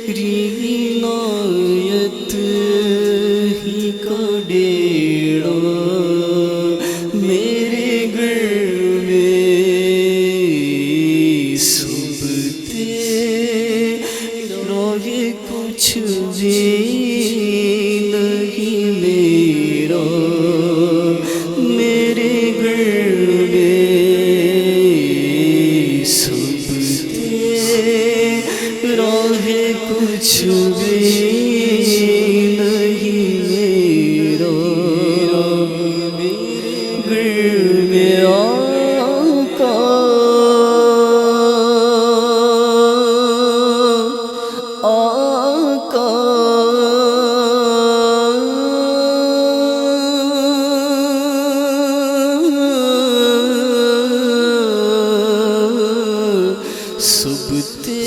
عنایت ہی کا ڈیڑا میرے گھر میں سبتے روے کچھ بھی نہیں میرا میرے گھر میں سبتے روے کچھ بھی نہیں میرا گھر میں آقا آقا سبتے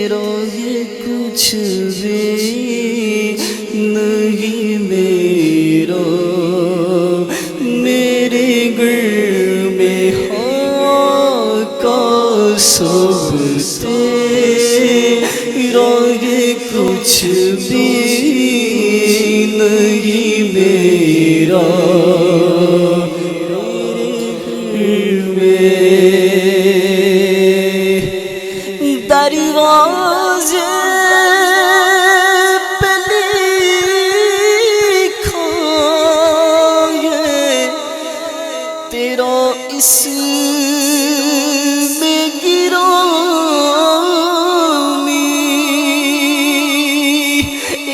روے کچھ بھی نہیں میرا میرے گھر میں آقا سبتے روے کچھ بھی نہیں میرا دروازے پہ لکھا ہے تیرا اسم گرامی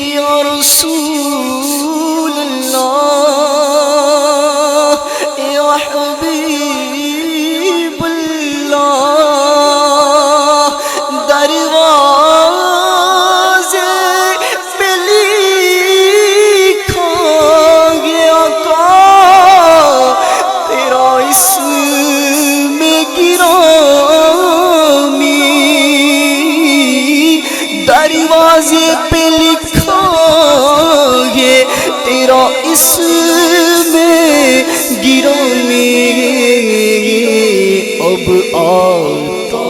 یا رسول اللہ یا حبیب اللہ دروازے پہ لکھا گیا کا تیرا اسم گرامی دروازے پہ لکھا ہے تیرا اسم گرامی اب آتا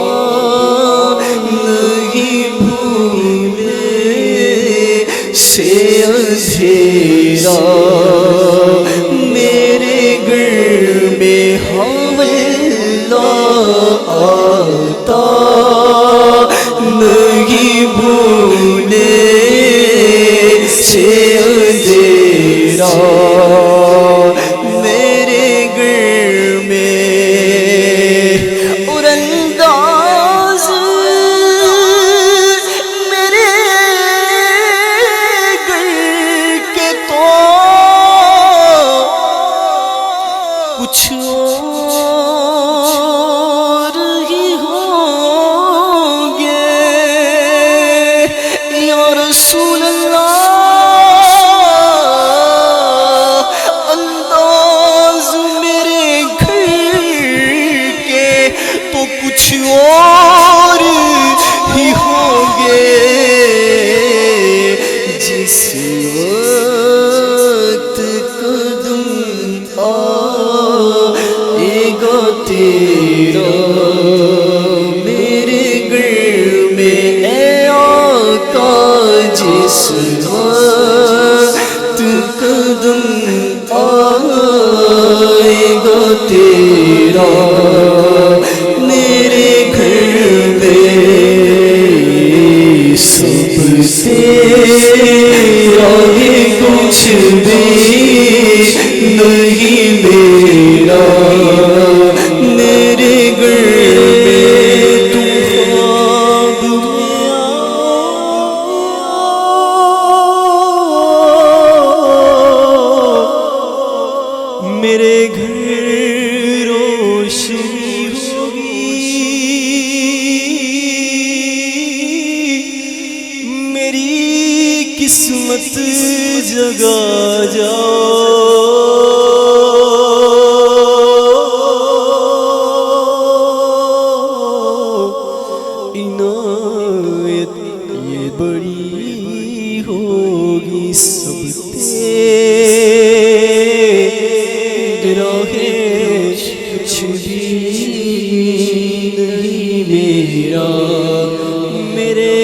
سے اندھیرا میرے گھر میں حوالہ آتا نہیں بھولے سے اندھیرا میرے گھر میں اور انداز کچھ اور ہی ہوں گے یا رسول اللہ انداز میرے گھر کے تو کچھ اور ہی ہوں گے جس وقت قدم تیرا میرے گھر میں اے آقا جس وقت قدم آئے گا تیرا میرے گھر میں سب سے روے کچھ بھی نہیں میرا میرے گھر میں تو خواب میں آؤ میرے گھر روشنی ہوگی میری قسمت جگا جاؤ بڑی ہوگی سبتے راہے کچھ بھی نہیں میرا میرے